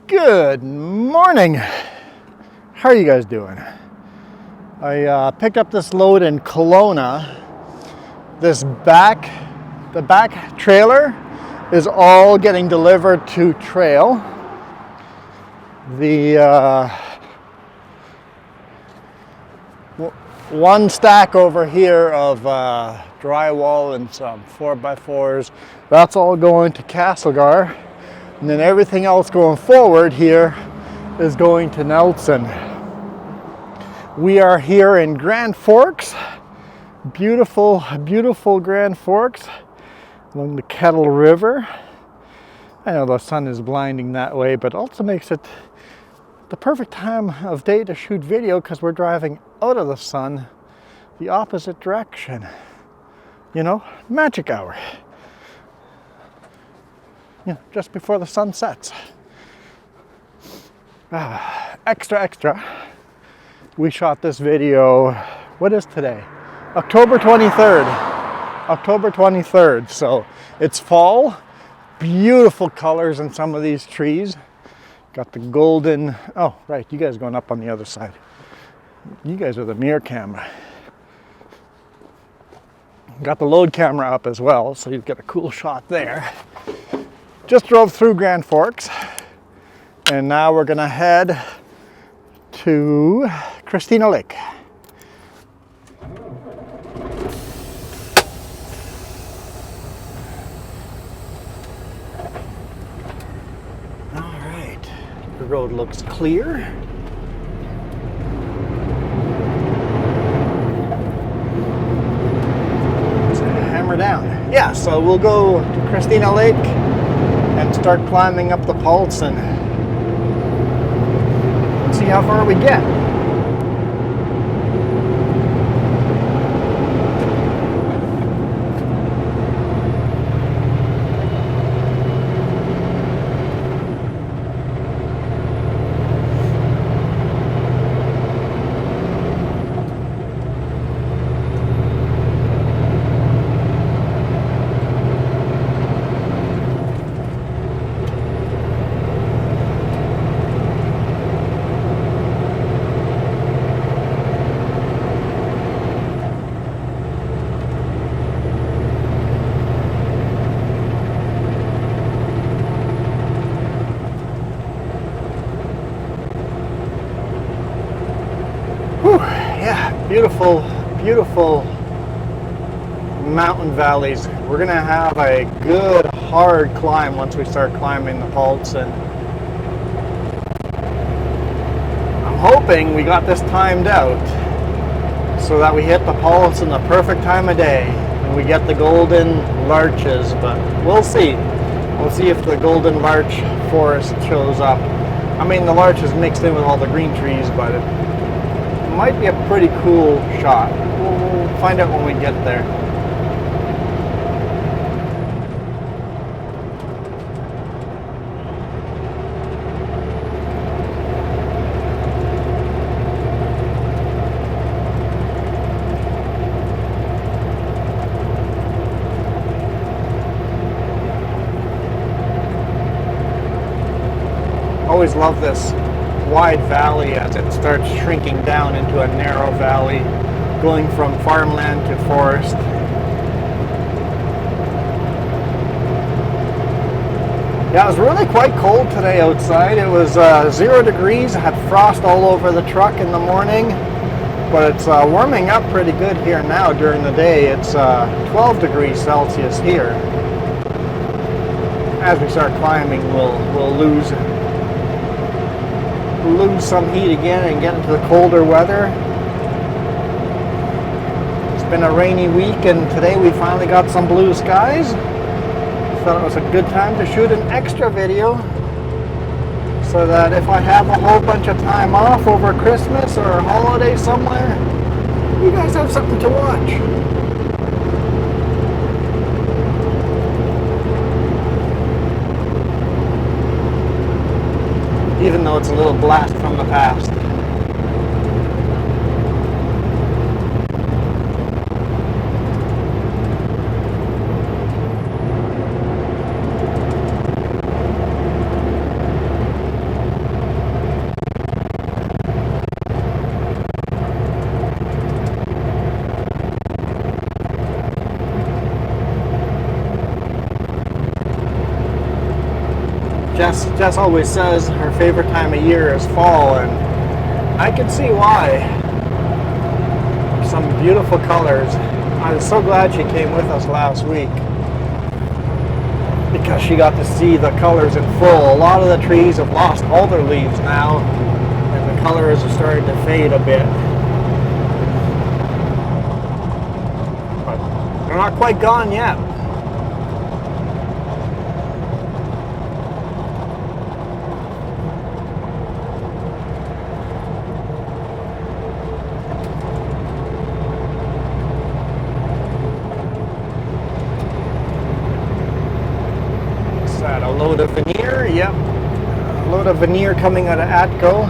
Good morning. How are you guys doing? I picked up this load in Kelowna. The back trailer is all getting delivered to trail. The one stack over here of drywall and some 4x4s, that's all going to Castlegar. And then everything else going forward here is going to Nelson. We are here in Grand Forks. Beautiful, beautiful Grand Forks along the Kettle River. I know the sun is blinding that way, but also makes it the perfect time of day to shoot video because we're driving out of the sun the opposite direction. You know, magic hour. You know, just before the sun sets. Extra. We shot this video, what is today? October 23rd. October 23rd. So it's fall. Beautiful colors in some of these trees. Got the golden, oh right, you guys going up on the other side. You guys are the mirror camera. Got the load camera up as well, so you get a cool shot there. Just drove through Grand Forks, and now we're gonna head to Christina Lake. All right, the road looks clear. Let's hammer down. Yeah, so we'll go to Christina Lake and start climbing up the Paulson. See how far we get. Beautiful, beautiful mountain valleys. We're gonna have a good hard climb once we start climbing the Paulson. I'm hoping we got this timed out so that we hit the Paulson the perfect time of day and we get the golden larches, but we'll see. We'll see if the golden larch forest shows up. I mean, the larch is mixed in with all the green trees, but it might be a pretty cool shot. We'll find out when we get there. Always love this wide valley as it starts shrinking down into a narrow valley, going from farmland to forest. Yeah, it was really quite cold today outside. It was 0 degrees. I had frost all over the truck in the morning, but it's warming up pretty good here now during the day. It's 12 degrees Celsius here. As we start climbing, we'll lose some heat again and get into the colder weather. It's been a rainy week, and today we finally got some blue skies. Thought it was a good time to shoot an extra video so that if I have a whole bunch of time off over Christmas or a holiday somewhere, you guys have something to watch. Even though it's a little blast from the past. Jess always says her favorite time of year is fall, and I can see why. Some beautiful colors. I was so glad she came with us last week because she got to see the colors in full. A lot of the trees have lost all their leaves now, and the colors are starting to fade a bit. But they're not quite gone yet. A load of veneer, yep. A load of veneer coming out of Atco.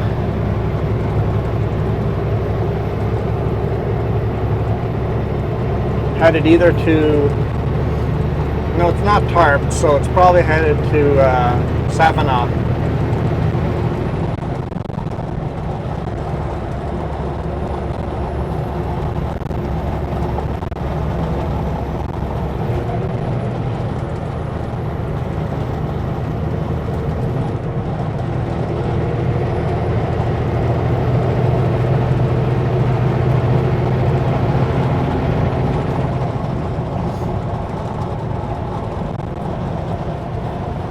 Headed either to, no, it's not Tarp, so it's probably headed to Savannah.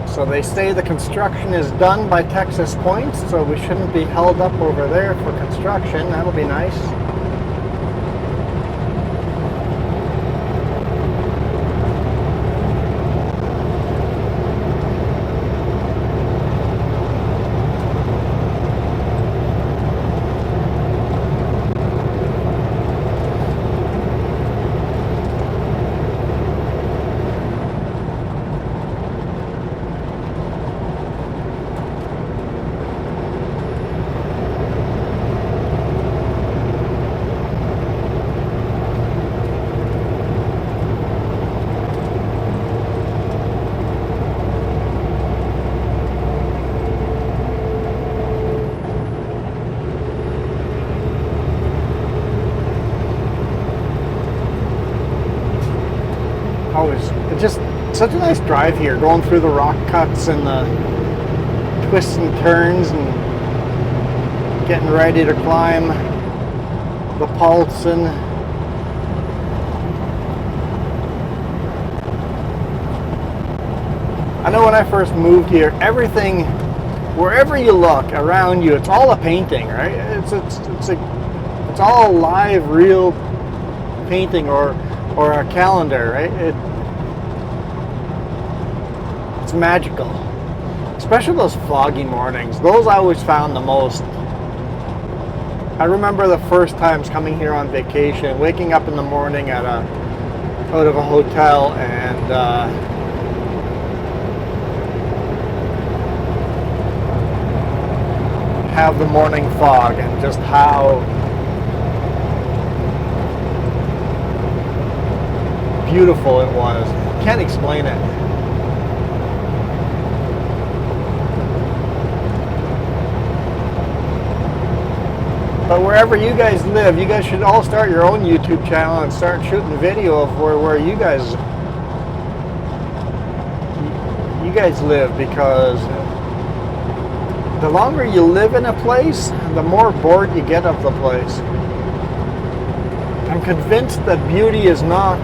So they say the construction is done by Texas Point, so we shouldn't be held up over there for construction. That'll be nice. It's just such a nice drive here, going through the rock cuts and the twists and turns and getting ready to climb the Paulson. I know when I first moved here, everything, wherever you look around you, it's all a painting, right? It's all live, real painting or a calendar, right? It's magical, especially those foggy mornings. Those I always found the most. I remember the first times coming here on vacation, waking up in the morning out of a hotel and have the morning fog, and just how beautiful it was. Can't explain it. But wherever you guys live, you guys should all start your own YouTube channel and start shooting video of where you guys live, because the longer you live in a place, the more bored you get of the place. I'm convinced that beauty is not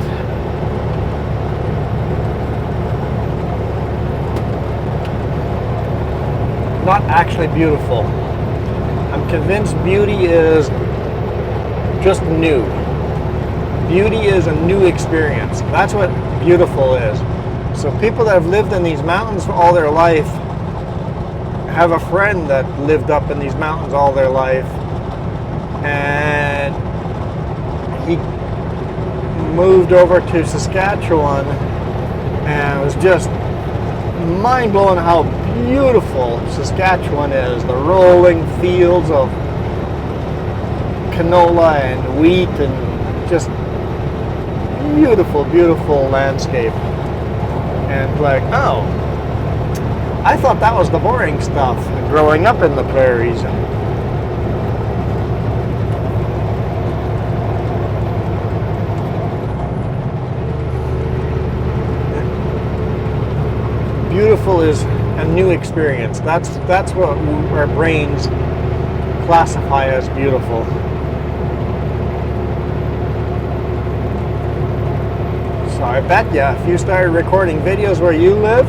actually beautiful. I'm convinced beauty is just new. Beauty is a new experience. That's what beautiful is. So people that have lived in these mountains all their life have a friend that lived up in these mountains all their life, and he moved over to Saskatchewan, and it was just mind-blowing how beautiful Saskatchewan is. The rolling fields of canola and wheat, and just beautiful, beautiful landscape. And like, oh, I thought that was the boring stuff growing up in the prairies. Beautiful is a new experience. That's what our brains classify as beautiful. So I bet you if you started recording videos where you live,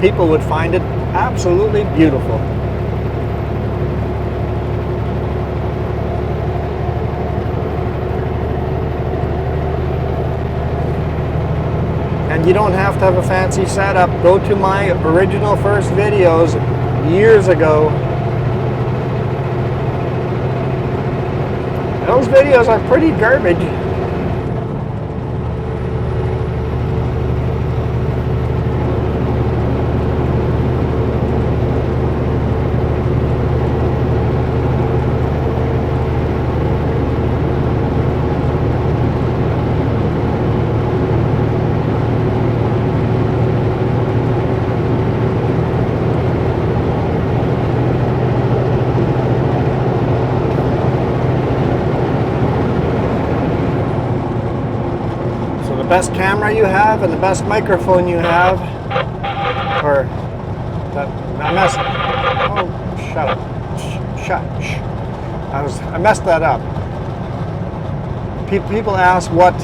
people would find it absolutely beautiful. And you don't have to have a fancy setup. Go to my original first videos years ago. Those videos are pretty garbage. Best camera you have and the best microphone you have, or that I messed. Oh, shut up! Shh. I messed that up. People ask what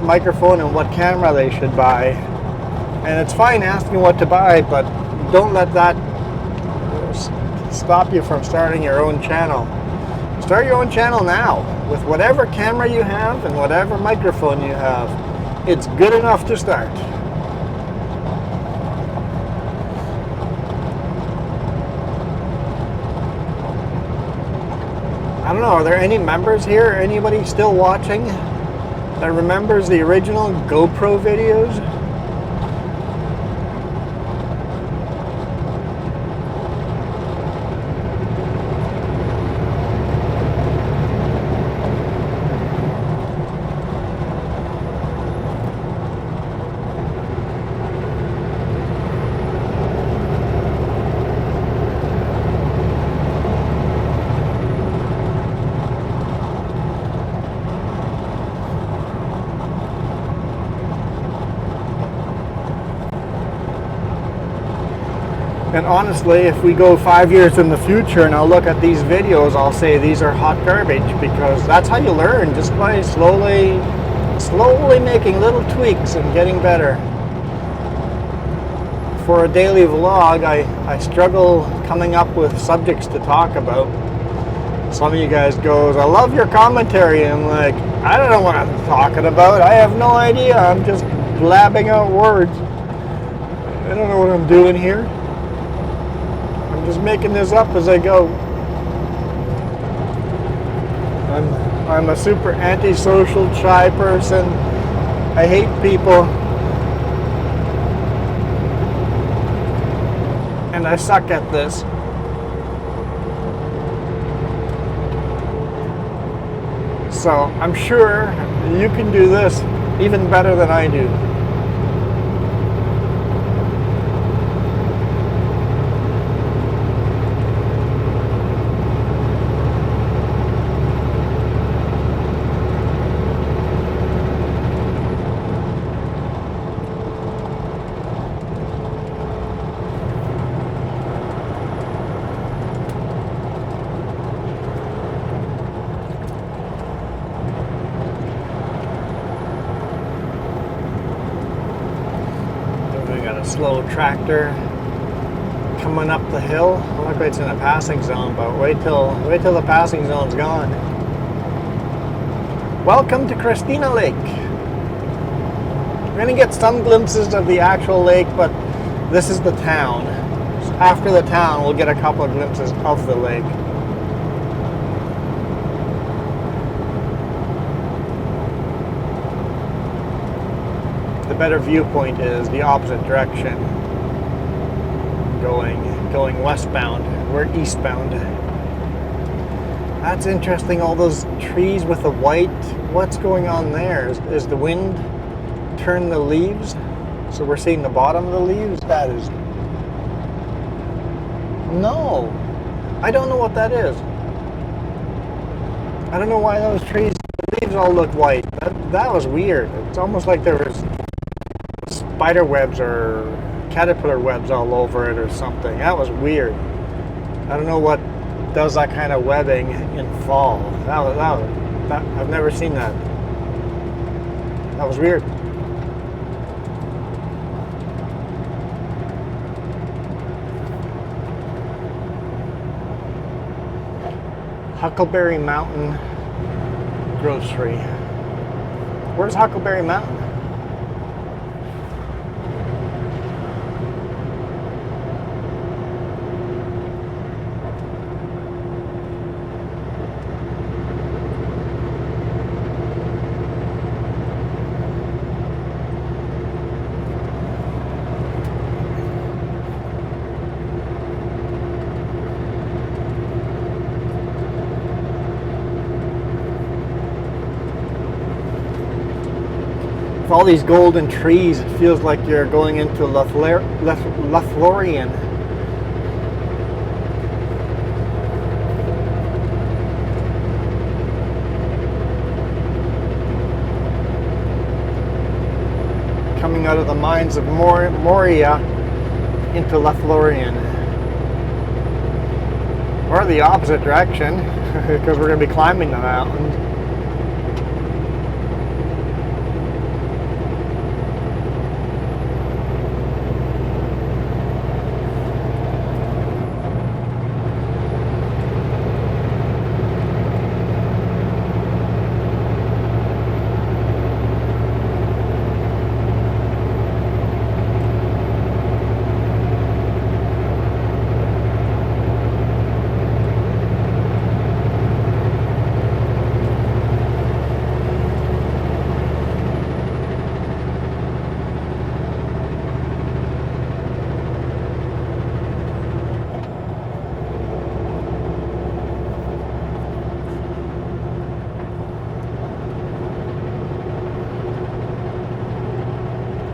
microphone and what camera they should buy, and it's fine asking what to buy, but don't let that stop you from starting your own channel. Start your own channel now with whatever camera you have and whatever microphone you have. It's good enough to start. I don't know, are there any members here? Anybody still watching that remembers the original GoPro videos? And honestly, if we go 5 years in the future and I'll look at these videos, I'll say these are hot garbage, because that's how you learn, just by slowly making little tweaks and getting better. For a daily vlog, I struggle coming up with subjects to talk about. Some of you guys goes, I love your commentary. I'm like, I don't know what I'm talking about. I have no idea. I'm just blabbing out words. I don't know what I'm doing here. I'm just making this up as I go. I'm a super antisocial, shy person. I hate people. And I suck at this. So I'm sure you can do this even better than I do. Slow tractor coming up the hill. Look, it's in a passing zone, but wait till the passing zone's gone. Welcome to Christina Lake. We're gonna get some glimpses of the actual lake, but this is the town. After the town, we'll get a couple of glimpses of the lake. The better viewpoint is the opposite direction, going westbound. We're eastbound. That's interesting, all those trees with the white. What's going on there? Is the wind turn the leaves? So we're seeing the bottom of the leaves? That is... No! I don't know what that is. I don't know why those trees, the leaves all look white. That was weird. It's almost like there was spider webs or caterpillar webs all over it or something. That was weird. I don't know what does that kind of webbing in fall. I've never seen that. That was weird. Huckleberry Mountain Grocery. Where's Huckleberry Mountain? All these golden trees, it feels like you're going into Lothlorien. Coming out of the mines of Moria into Lothlorien. Or the opposite direction, because we're going to be climbing the mountain.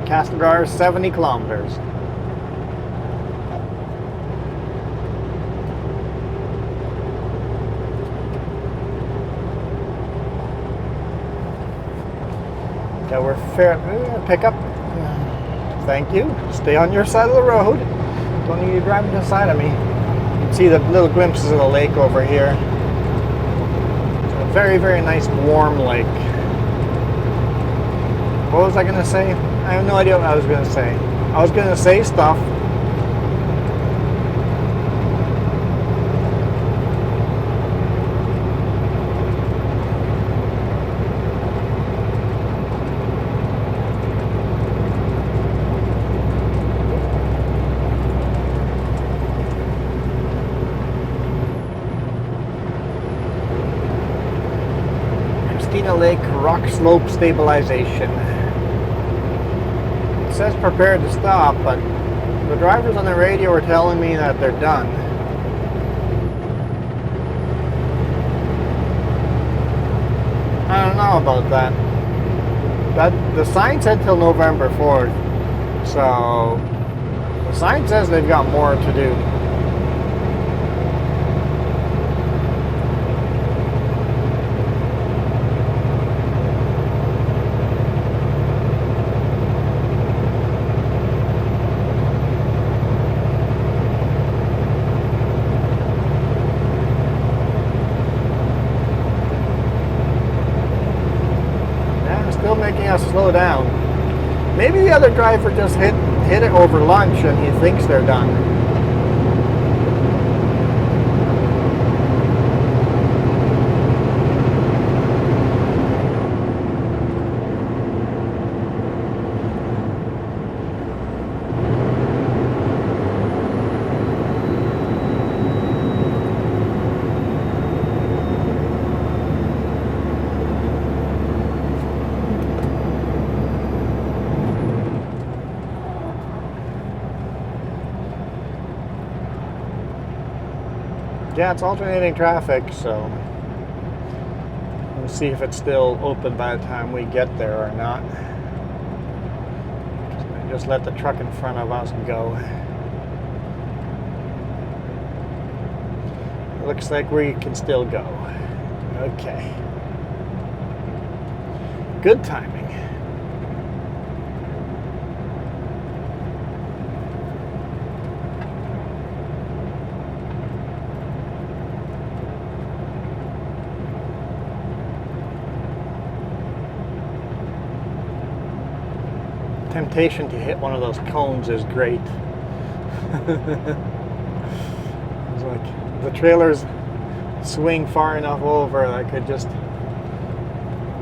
Castlegar, 70 kilometers. Yeah, we're fair. Pick up. Thank you. Stay on your side of the road. Don't need you driving to the side of me. You can see the little glimpses of the lake over here. It's a very, very nice warm lake. What was I going to say? I have no idea what I was going to say. I was going to say stuff. Christina Lake rock slope stabilization. It says prepared to stop, but the drivers on the radio are telling me that they're done. I don't know about that. The sign said till November 4th, so the sign says they've got more to do. Making us slow down. Maybe the other driver just hit it over lunch and he thinks they're done. Yeah, it's alternating traffic, so we'll see if it's still open by the time we get there or not. Just let the truck in front of us go. It looks like we can still go. Okay. Good timing. temptation to hit one of those cones is great. It's like the trailers swing far enough over that I could just...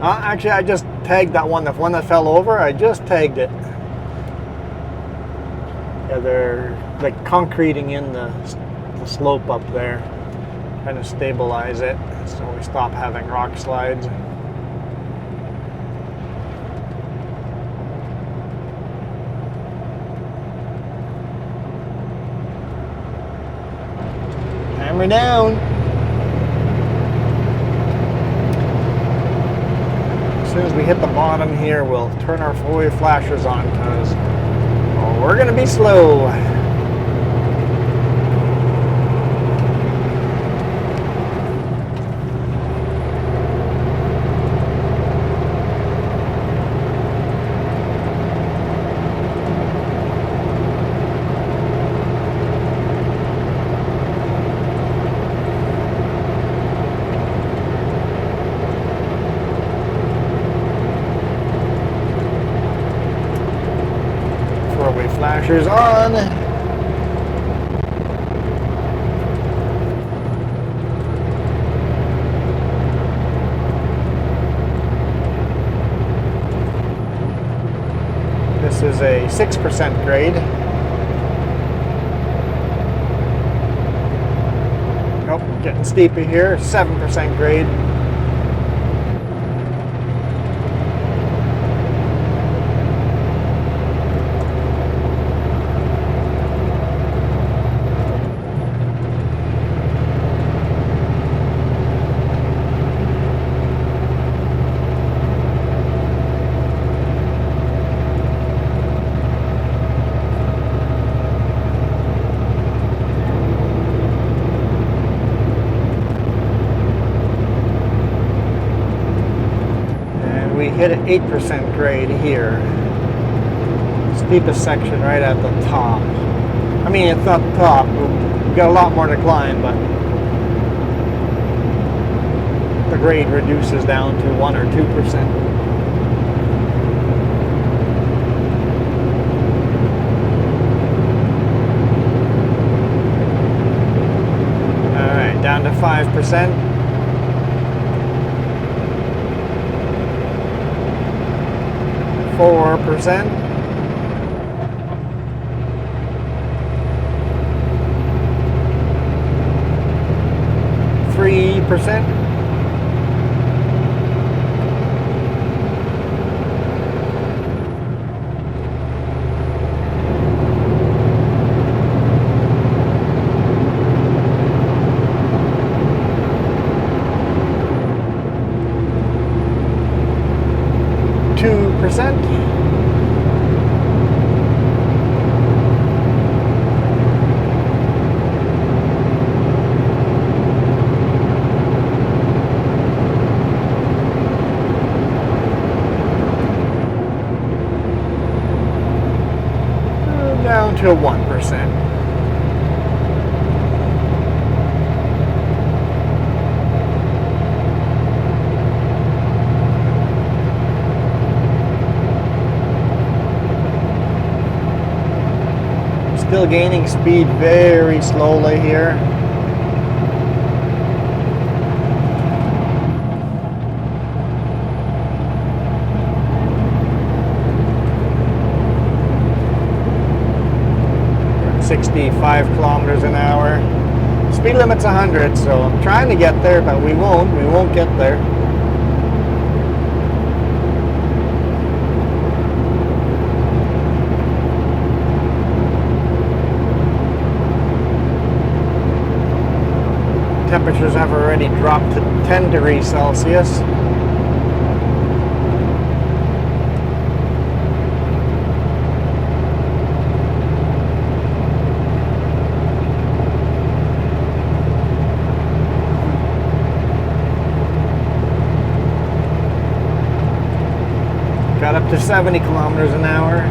actually, I just tagged that one. The one that fell over, I just tagged it. Yeah, they're like concreting in the slope up there, trying to stabilize it so we stop having rock slides. Hammer down. As soon as we hit the bottom here, we'll turn our four-way flashers on because we're going to be slow. Flashers on. This is a 6% grade. Nope, getting steeper here. 7% grade. Hit an 8% grade here. Steepest section right at the top. I mean, it's not the top. We've got a lot more to climb, but the grade reduces down to 1 or 2%. All right, down to 5%. 4%, 3%, 2%, 1%. Still gaining speed very slowly here. We're at 65 kilometers an hour. Speed limit's 100, so I'm trying to get there, but we won't get there. Temperatures have already dropped to 10 degrees Celsius. Got up to 70 kilometers an hour.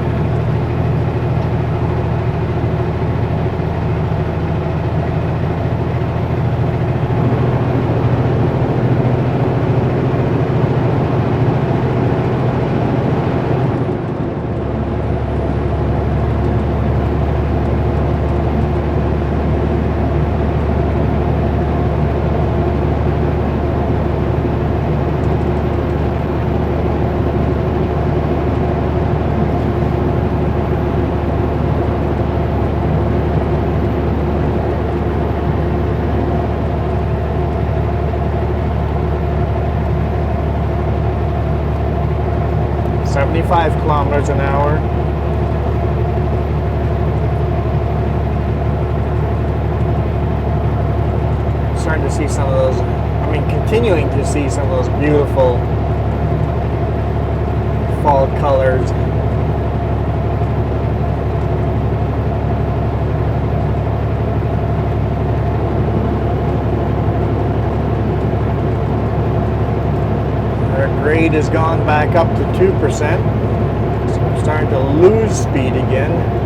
25 kilometers an hour. Starting to see some of those, continuing to see some of those beautiful fall colors. Our grade has gone back up to 2%, so we're starting to lose speed again.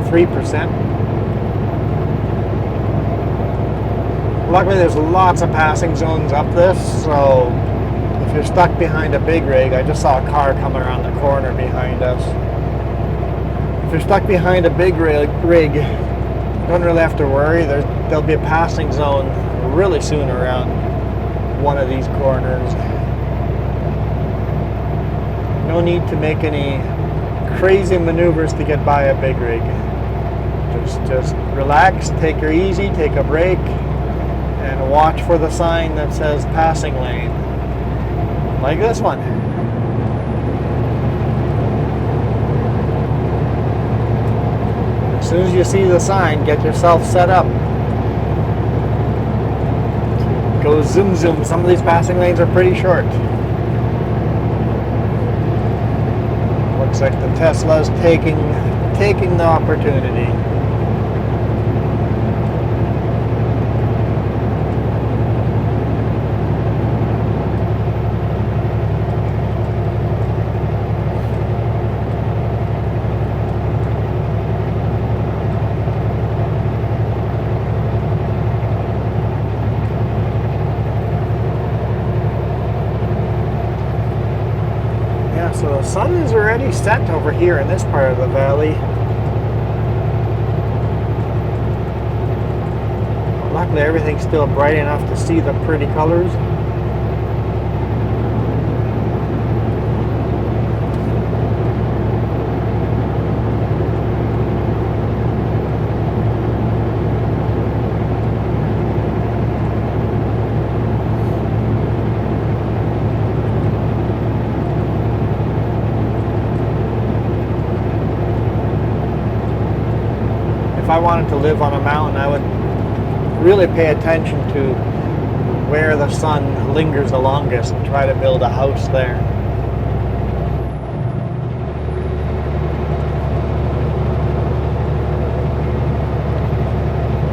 3%. Luckily there's lots of passing zones up this, so if you're stuck behind a big rig, I just saw a car coming around the corner behind us. If you're stuck behind a big rig, you don't really have to worry. There'll be a passing zone really soon around one of these corners. No need to make any crazy maneuvers to get by a big rig. Just relax, take her easy, take a break, and watch for the sign that says passing lane, like this one. As soon as you see the sign, get yourself set up. Go zoom zoom. Some of these passing lanes are pretty short. Looks like the Tesla's taking the opportunity. So the sun is already set over here in this part of the valley. Luckily everything's still bright enough to see the pretty colors. If I wanted to live on a mountain, I would really pay attention to where the sun lingers the longest and try to build a house there.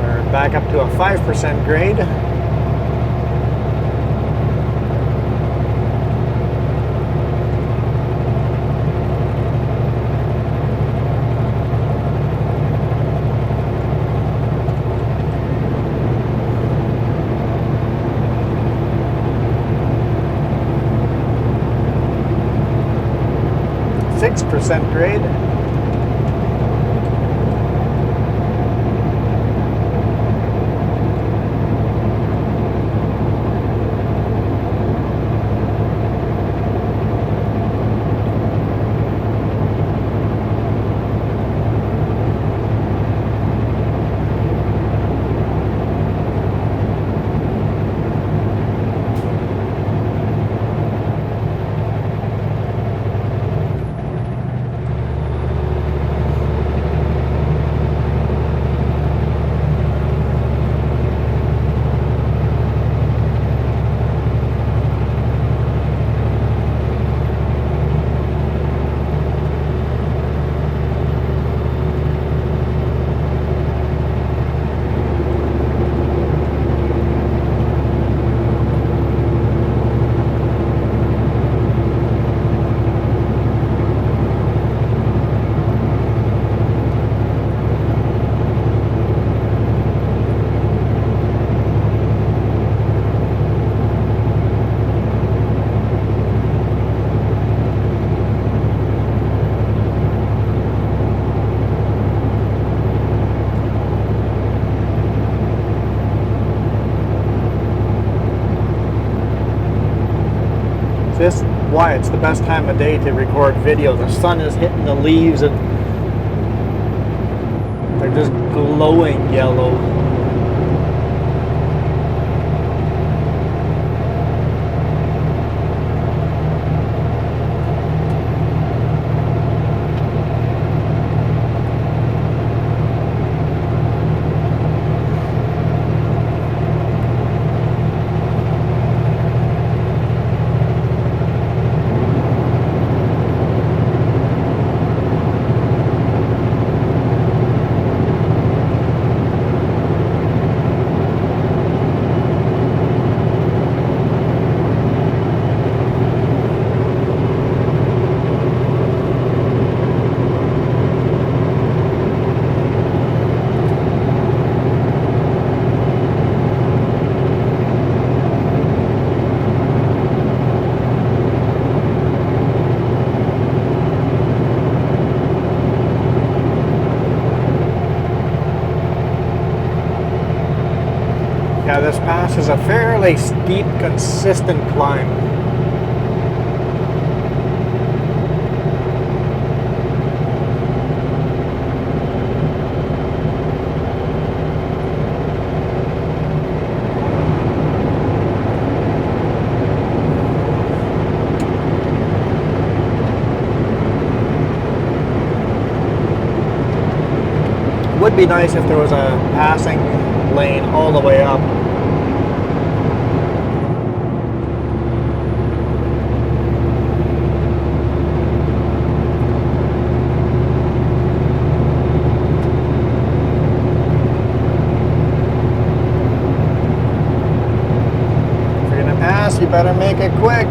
We're back up to a 5% grade. Percent grade. why it's the best time of day to record video. The sun is hitting the leaves and they're just glowing yellow. Yeah, this pass is a fairly steep, consistent climb. It would be nice if there was a passing lane all the way up. You better make it quick.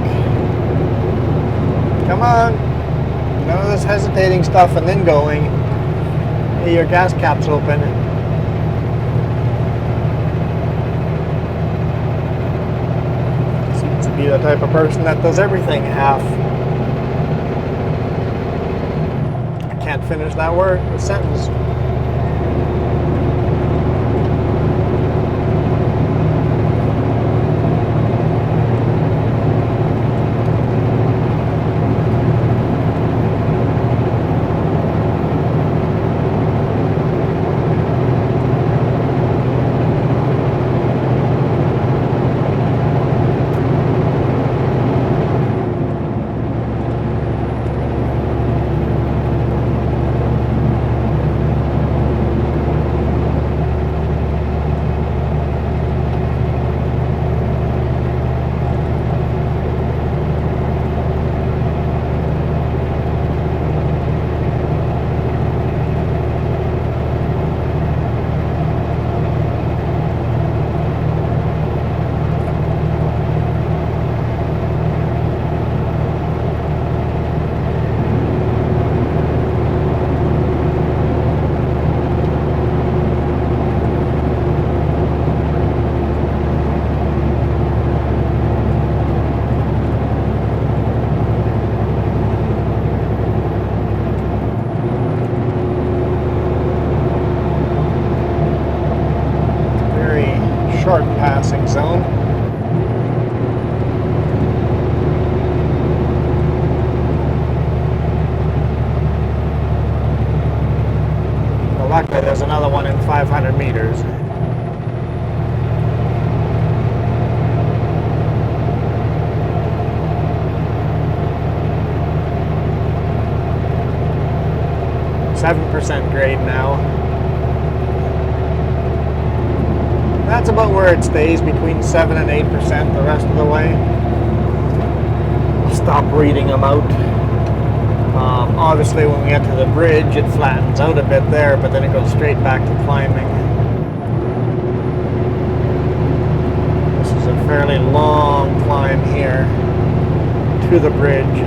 Come on. None of this hesitating stuff and then going. Hey, your gas cap's open. Seems to be the type of person that does everything half. I can't finish that word, the sentence. Short passing zone. Well, luckily there's another one in 500 meters. %7 grade now. That's about where it stays, between 7 and 8% the rest of the way. I'll stop reading them out. Obviously when we get to the bridge it flattens out a bit there, but then it goes straight back to climbing. This is a fairly long climb here to the bridge.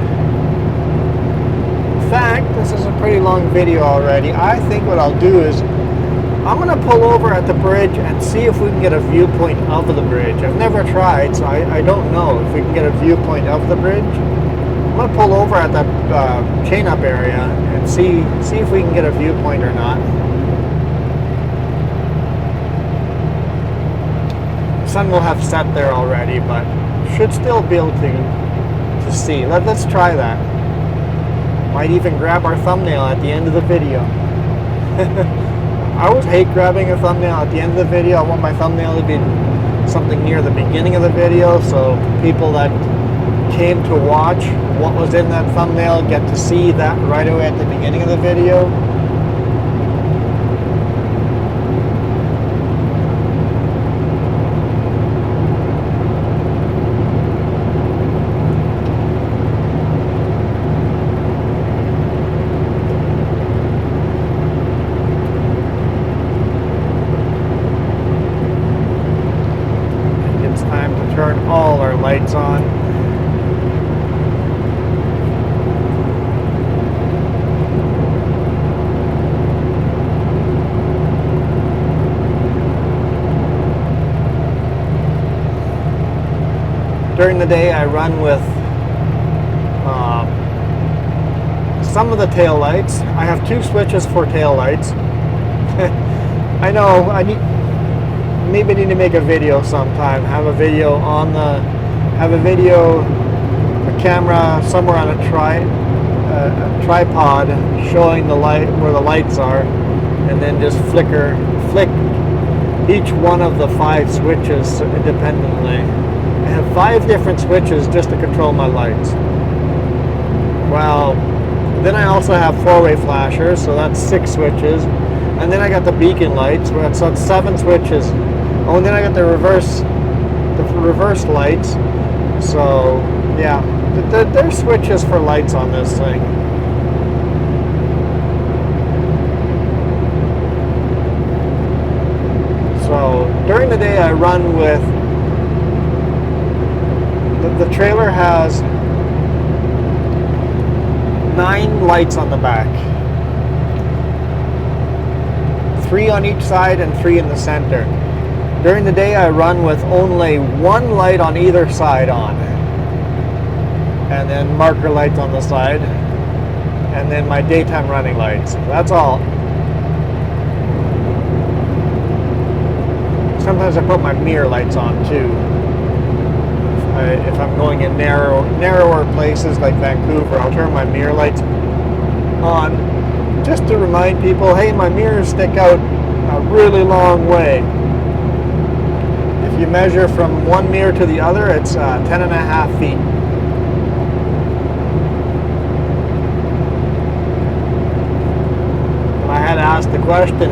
In fact, this is a pretty long video already. I think what I'll do is I'm going to pull over at the bridge and see if we can get a viewpoint of the bridge. I've never tried, so I don't know if we can get a viewpoint of the bridge. I'm going to pull over at that chain-up area and see if we can get a viewpoint or not. The sun will have set there already, but should still be able to to see. Let's try that. Might even grab our thumbnail at the end of the video. I always hate grabbing a thumbnail at the end of the video. I want my thumbnail to be something near the beginning of the video, so people that came to watch what was in that thumbnail get to see that right away at the beginning of the video. Turn all our lights on. During the day I run with some of the tail lights. I have 2 switches for tail lights. I know maybe I need to make a video sometime. Have a camera somewhere on a tripod showing the light where the lights are, and then just flick each one of the 5 switches independently. I have 5 different switches just to control my lights. Well, then I also have 4-way flashers, so that's 6 switches. And then I got the beacon lights, so that's 7 switches. Oh, and then I got the reverse lights. So yeah, there's switches for lights on this thing. So during the day I run with, the trailer has 9 lights on the back. 3 on each side and 3 in the center. During the day I run with only 1 light on either side on, and then marker lights on the side, and then my daytime running lights. That's all. Sometimes I put my mirror lights on too. If I'm going in narrower places like Vancouver, I'll turn my mirror lights on just to remind people, hey, my mirrors stick out a really long way. If you measure from one mirror to the other, it's 10.5 feet. I had asked the question,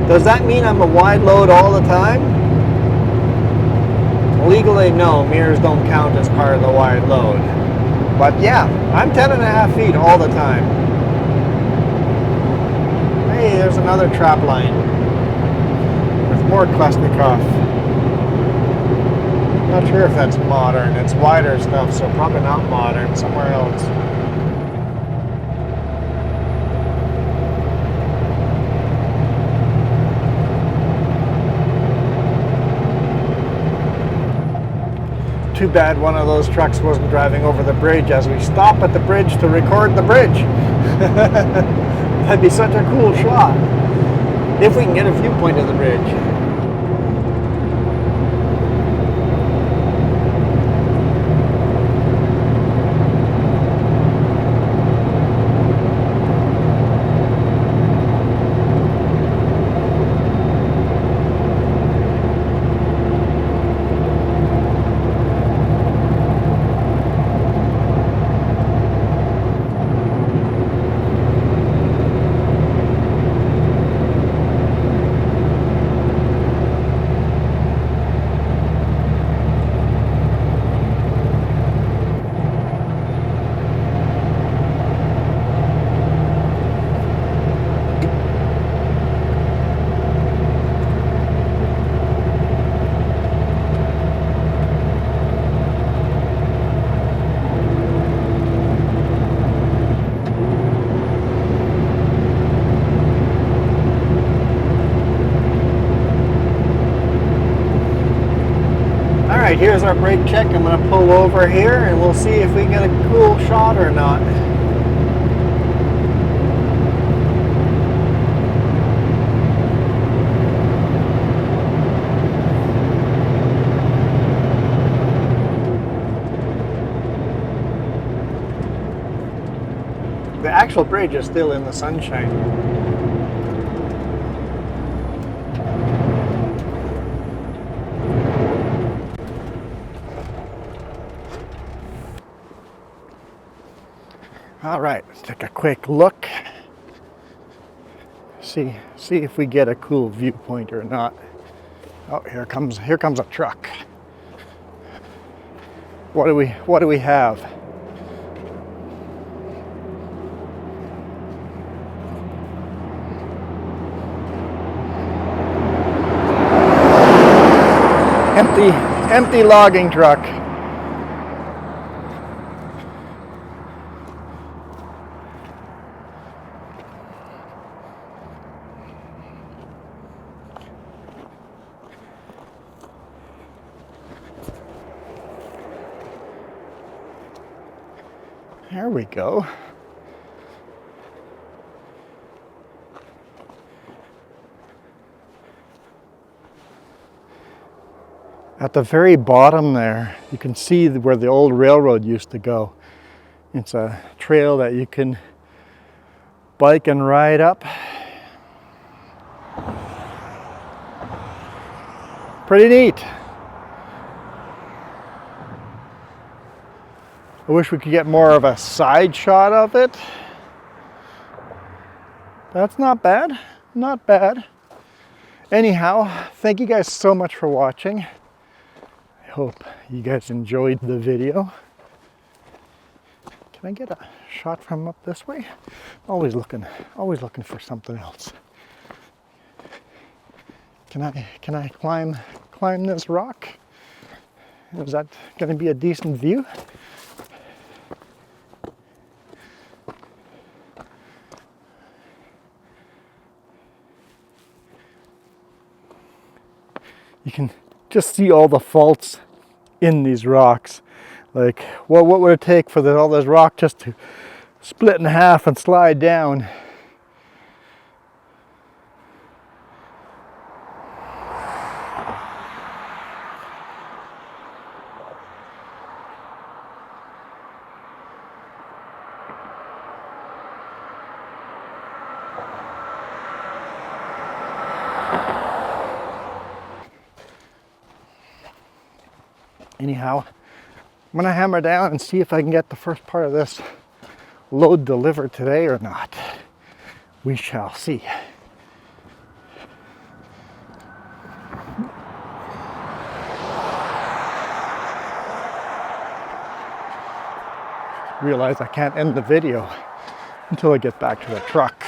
does that mean I'm a wide load all the time? Legally, no, mirrors don't count as part of the wide load. But yeah, I'm 10.5 feet all the time. Hey, there's another trap line with more Klesnikov. Not sure if that's modern. It's wider stuff, so probably not modern. Somewhere else. Too bad one of those trucks wasn't driving over the bridge as we stop at the bridge to record the bridge. That'd be such a cool shot. If we can get a viewpoint of the bridge. Alright, here's our brake check. I'm going to pull over here and we'll see if we can get a cool shot or not. The actual bridge is still in the sunshine. All right, let's take a quick look. See if we get a cool viewpoint or not. Oh, here comes a truck. What do we have? Empty logging truck. There we go. At the very bottom there, you can see where the old railroad used to go. It's a trail that you can bike and ride up. Pretty neat. I wish we could get more of a side shot of it. That's not bad, not bad. Anyhow, thank you guys so much for watching. I hope you guys enjoyed the video. Can I get a shot from up this way? Always looking for something else. Can I climb this rock? Is that going to be a decent view? You can just see all the faults in these rocks. Like, what would it take for all this rock just to split in half and slide down? Anyhow, I'm gonna hammer down and see if I can get the first part of this load delivered today or not. We shall see. Realize I can't end the video until I get back to the truck.